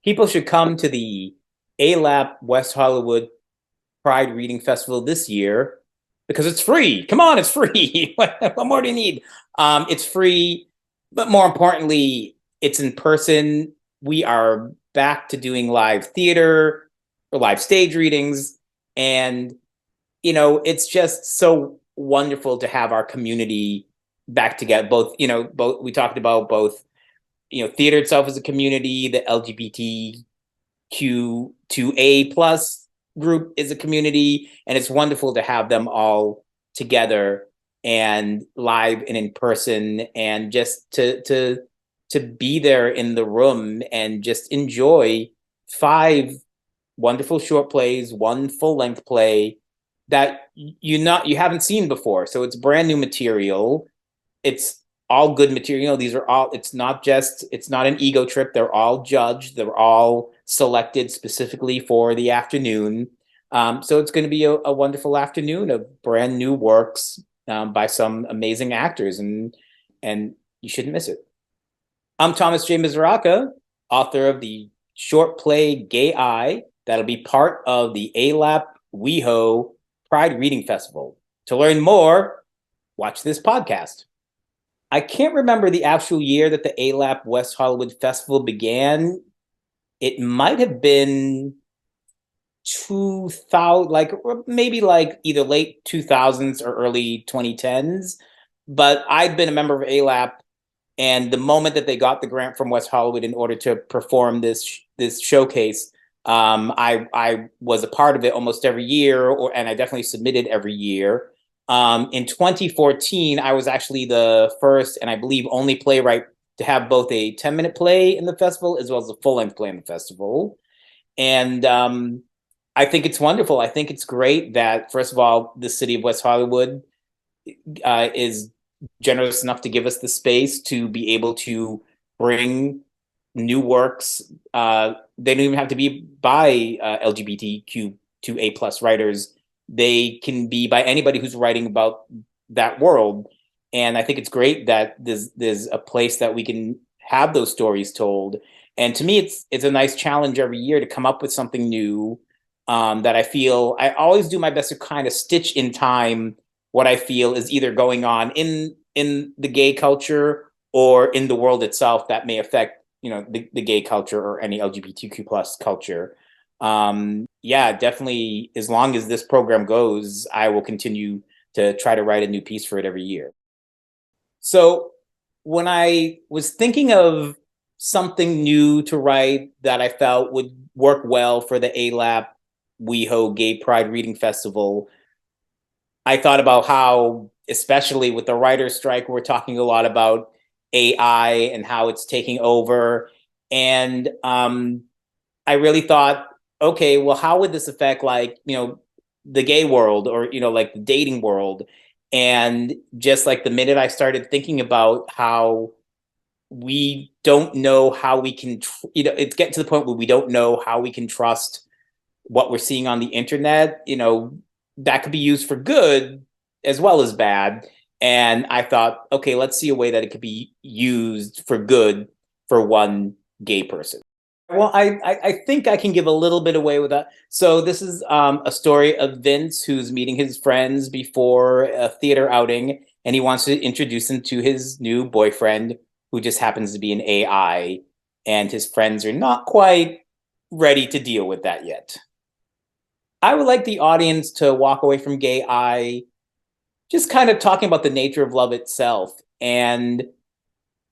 People should come to the ALAP West Hollywood Pride Reading Festival this year because it's free. Come on, it's free. What more do you need? It's free, but more importantly, it's in person. We are back to doing live theater or live stage readings. And, it's just so wonderful to have our community back together. Both we talked about both, theater itself as a community, the LGBTQ2A plus group is a community, and it's wonderful to have them all together and live and in person, and just to be there in the room and just enjoy 5 wonderful short plays, 1 full-length play that you haven't seen before. So it's brand new material. It's all good material. These are all, it's not an ego trip. They're all judged. They're all selected specifically for the afternoon. So it's going to be a wonderful afternoon of brand new works by some amazing actors, and you shouldn't miss it. I'm Thomas J. Misuraca, author of the short play Gay.I that'll be part of the ALAP WeHo Pride Reading Festival. To learn more, watch this podcast. I can't remember the actual year that the ALAP West Hollywood Festival began. It might have been 2000, maybe either late 2000s or early 2010s. But I'd been a member of ALAP, and the moment that they got the grant from West Hollywood in order to perform this showcase, I was a part of it almost every year, and I definitely submitted every year. In 2014, I was actually the first and I believe only playwright to have both a 10-minute play in the festival as well as a full-length play in the festival. And I think it's wonderful. I think it's great that, first of all, the city of West Hollywood is generous enough to give us the space to be able to bring new works. They don't even have to be by LGBTQ2A plus writers. They can be by anybody who's writing about that world. And I think it's great that there's a place that we can have those stories told. And to me, it's a nice challenge every year to come up with something new that I feel I always do my best to kind of stitch in time what I feel is either going on in the gay culture or in the world itself that may affect, the gay culture or any LGBTQ plus culture. Yeah, definitely. As long as this program goes, I will continue to try to write a new piece for it every year. So when I was thinking of something new to write that I felt would work well for the ALAP WeHo Gay Pride Reading Festival, I thought about how, especially with the writer's strike, we're talking a lot about AI and how it's taking over. And I really thought, okay, well, how would this affect the gay world or, the dating world? And just the minute I started thinking about how we don't know how we can, it's getting to the point where we don't know how we can trust what we're seeing on the internet, that could be used for good as well as bad. And I thought, okay, let's see a way that it could be used for good for one gay person. Well, I think I can give a little bit away with that. So this is a story of Vince, who's meeting his friends before a theater outing, and he wants to introduce them to his new boyfriend, who just happens to be an AI, and his friends are not quite ready to deal with that yet. I would like the audience to walk away from Gay.I just kind of talking about the nature of love itself. And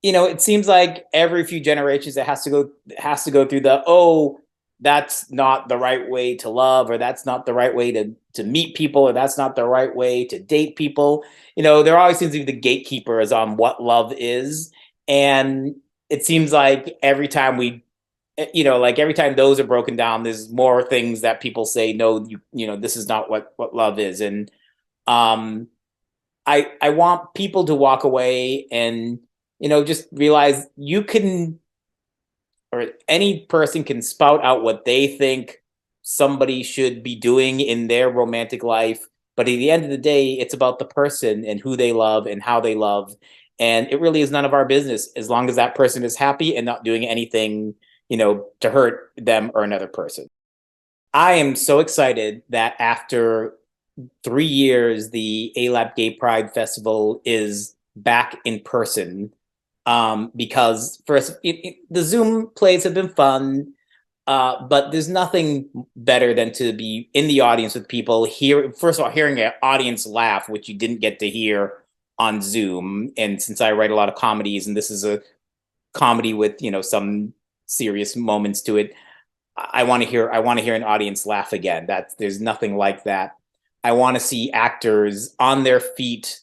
it seems like every few generations it has to go through the, oh, that's not the right way to love, or that's not the right way to meet people, or that's not the right way to date people. There always seems to be the gatekeepers on what love is. And it seems like every time every time those are broken down, there's more things that people say, no, this is not what love is. And I want people to walk away and, just realize you can, or any person can spout out what they think somebody should be doing in their romantic life. But at the end of the day, it's about the person and who they love and how they love. And it really is none of our business as long as that person is happy and not doing anything, to hurt them or another person. I am so excited that after 3 years, the ALAP Gay Pride Festival is back in person. Because first, the Zoom plays have been fun, but there's nothing better than to be in the audience with people. First of all, hearing an audience laugh, which you didn't get to hear on Zoom. And since I write a lot of comedies, and this is a comedy with some serious moments to it, I want to hear an audience laugh again. There's nothing like that. I want to see actors on their feet,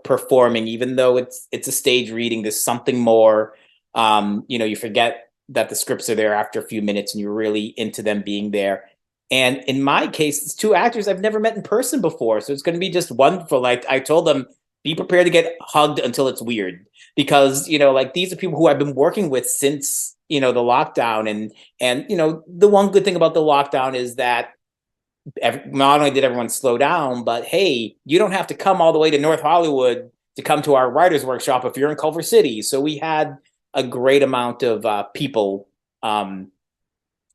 performing, even though it's a stage reading. There's something more. You forget that the scripts are there after a few minutes, and you're really into them being there. And in my case, it's two actors I've never met in person before, so it's going to be just wonderful. Like I told them, be prepared to get hugged until it's weird, because these are people who I've been working with since the lockdown, and the one good thing about the lockdown is that not only did everyone slow down, but hey, you don't have to come all the way to North Hollywood to come to our writers workshop if you're in Culver City. So we had a great amount of people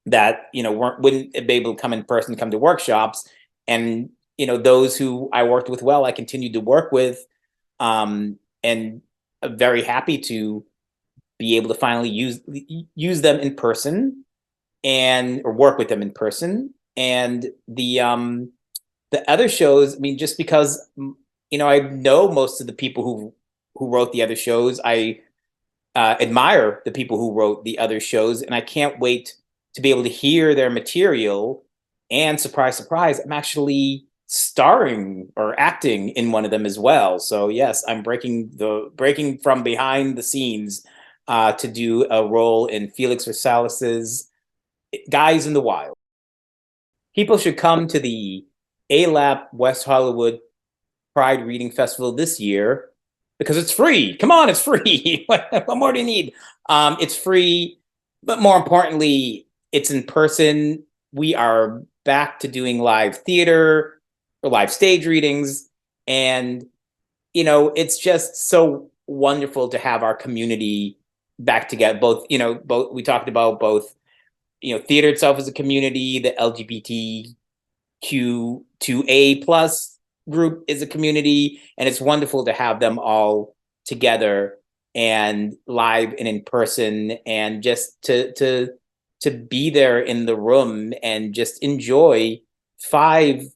that wouldn't be able to come in person, come to workshops, and those who I worked with well, I continued to work with, and I'm very happy to be able to finally use them in person or work with them in person. And the other shows, I mean, just because I know most of the people who wrote the other shows, I admire the people who wrote the other shows, and I can't wait to be able to hear their material. And surprise, surprise, I'm actually starring or acting in one of them as well. So yes, I'm breaking from behind the scenes to do a role in Felix Racelis's Guys in the Wild. People should come to the ALAP West Hollywood Pride Reading Festival this year because it's free. Come on, it's free. What more do you need? It's free, but more importantly, it's in person. We are back to doing live theater or live stage readings. And, it's just so wonderful to have our community back together. Both we talked about both, theater itself as a community, the LGBTQ2A plus group is a community, and it's wonderful to have them all together and live and in person, and just to be there in the room and just enjoy 5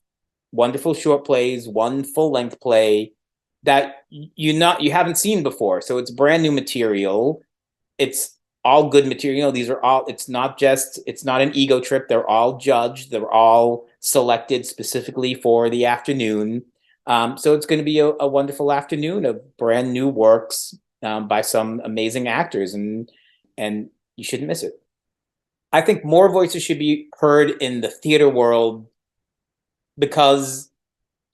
wonderful short plays, 1 full-length play that you haven't seen before. So it's brand new material. It's all good material. These are all, it's not an ego trip. They're all judged. They're all selected specifically for the afternoon. So it's going to be a wonderful afternoon of brand new works by some amazing actors, and you shouldn't miss it. I think more voices should be heard in the theater world, because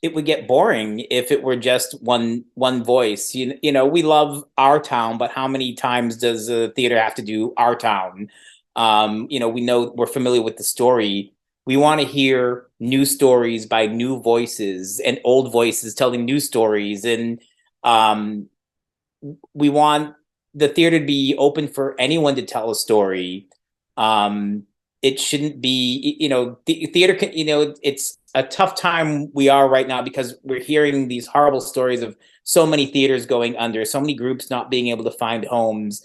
it would get boring if it were just one voice. We love Our Town, but how many times does a theater have to do Our Town? We know, we're familiar with the story. We want to hear new stories by new voices and old voices telling new stories. And we want the theater to be open for anyone to tell a story. It shouldn't be, theater can, it's a tough time we are right now, because we're hearing these horrible stories of so many theaters going under, so many groups not being able to find homes.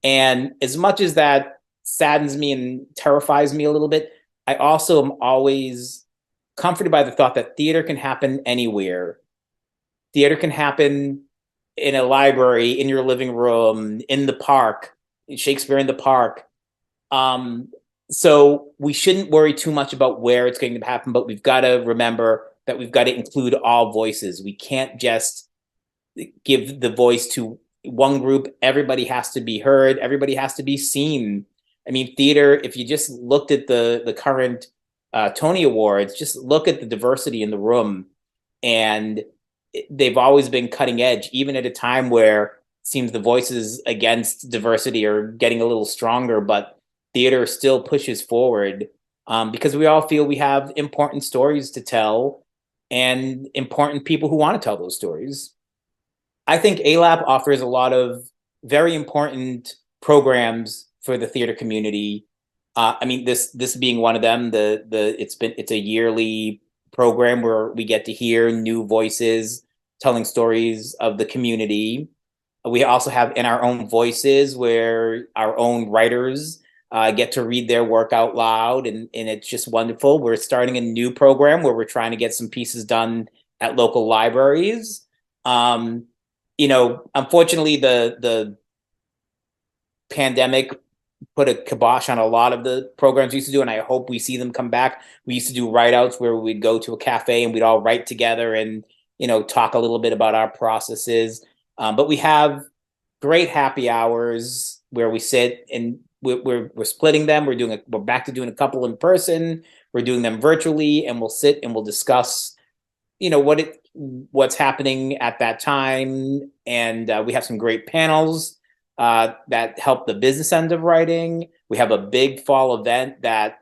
And as much as that saddens me and terrifies me a little bit, I also am always comforted by the thought that theater can happen anywhere. Theater can happen in a library, in your living room, in the park, Shakespeare in the Park. So we shouldn't worry too much about where it's going to happen, but we've got to remember that we've got to include all voices. We can't just give the voice to one group. Everybody has to be heard. Everybody has to be seen. I mean, theater, if you just looked at the current Tony Awards, just look at the diversity in the room. And they've always been cutting edge, even at a time where it seems the voices against diversity are getting a little stronger, but theater still pushes forward because we all feel we have important stories to tell and important people who want to tell those stories. I think ALAP offers a lot of very important programs for the theater community. I mean, this being one of them. It's a yearly program where we get to hear new voices telling stories of the community. We also have In Our Own Voices, where our own writers get to read their work out loud, and it's just wonderful. We're starting a new program where we're trying to get some pieces done at local libraries. Um, Unfortunately, the pandemic put a kibosh on a lot of the programs we used to do, and I hope we see them come back. We used to do write outs where we'd go to a cafe and we'd all write together and talk a little bit about our processes. But we have great happy hours where we sit and we're splitting them. We're back to doing a couple in person. We're doing them virtually, and we'll sit and we'll discuss what's happening at that time, and we have some great panels that help the business end of writing. We have a big fall event that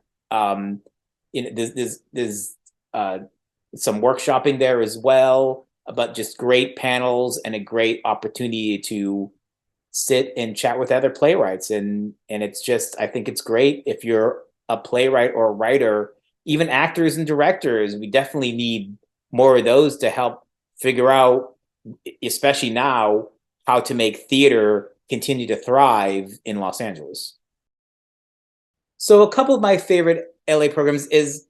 there's some workshopping there as well, but just great panels and a great opportunity to sit and chat with other playwrights. And it's just, I think it's great if you're a playwright or a writer, even actors and directors. We definitely need more of those to help figure out, especially now, how to make theater continue to thrive in Los Angeles. So a couple of my favorite LA programs is,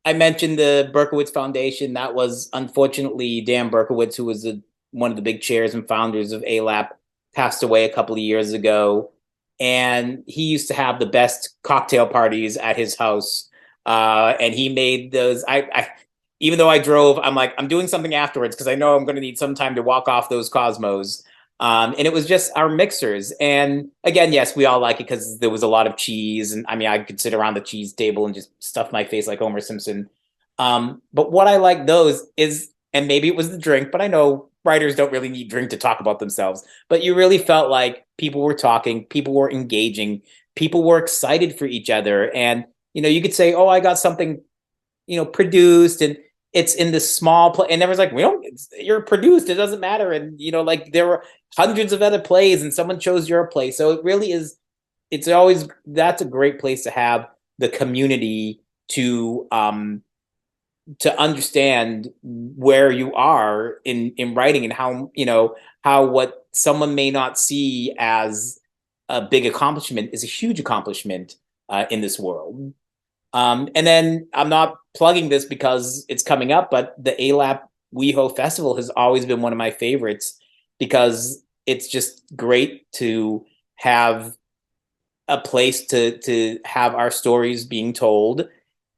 I mentioned the Berkowitz Foundation. That was, unfortunately, Dan Berkowitz, who was one of the big chairs and founders of ALAP, passed away a couple of years ago. And he used to have the best cocktail parties at his house. And he made those. Even though I drove, I'm like, I'm doing something afterwards because I know I'm going to need some time to walk off those Cosmos. And it was just our mixers. And again, yes, we all like it because there was a lot of cheese. And I mean, I could sit around the cheese table and just stuff my face like Homer Simpson. But what I like those is, and maybe it was the drink, but I know writers don't really need drink to talk about themselves. But you really felt like people were talking, people were engaging, people were excited for each other. And, you could say, oh, I got something, produced, and it's in this small play, and everyone's like, you're produced, it doesn't matter. And like, there were hundreds of other plays and someone chose your play. So it really is, that's a great place to have the community to understand where you are in writing, and how what someone may not see as a big accomplishment is a huge accomplishment in this world. And then I'm not plugging this because it's coming up, but the ALAP WeHo Festival has always been one of my favorites because it's just great to have a place to have our stories being told.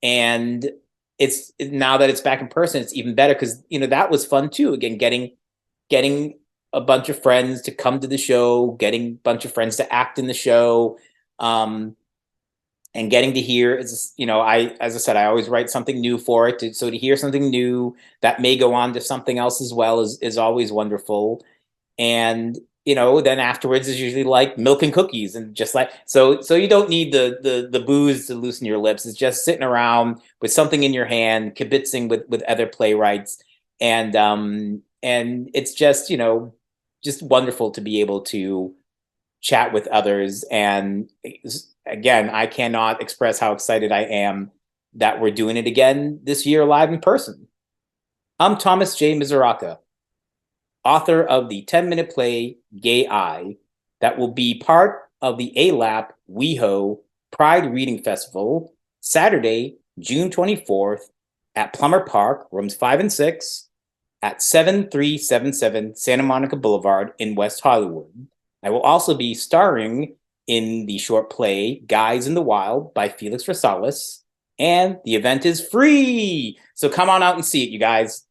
And it's, now that it's back in person, it's even better because that was fun too. Again, getting a bunch of friends to come to the show, getting a bunch of friends to act in the show. And getting to hear is, as I said, I always write something new for it. So to hear something new that may go on to something else as well is always wonderful. And, then afterwards is usually like milk and cookies, and just like, so you don't need the booze to loosen your lips. It's just sitting around with something in your hand, kibitzing with other playwrights. And it's just, just wonderful to be able to chat with others. And again, I cannot express how excited I am that we're doing it again this year live in person. I'm Thomas J. Misuraca, author of the 10-minute play Gay.I, that will be part of the ALAP WeHo Pride Reading Festival, Saturday, June 24th at Plummer Park, rooms 5 and 6, at 7377 Santa Monica Boulevard in West Hollywood. I will also be starring in the short play Guys in the Wild by Felix Racelis, and the event is free. So come on out and see it, you guys.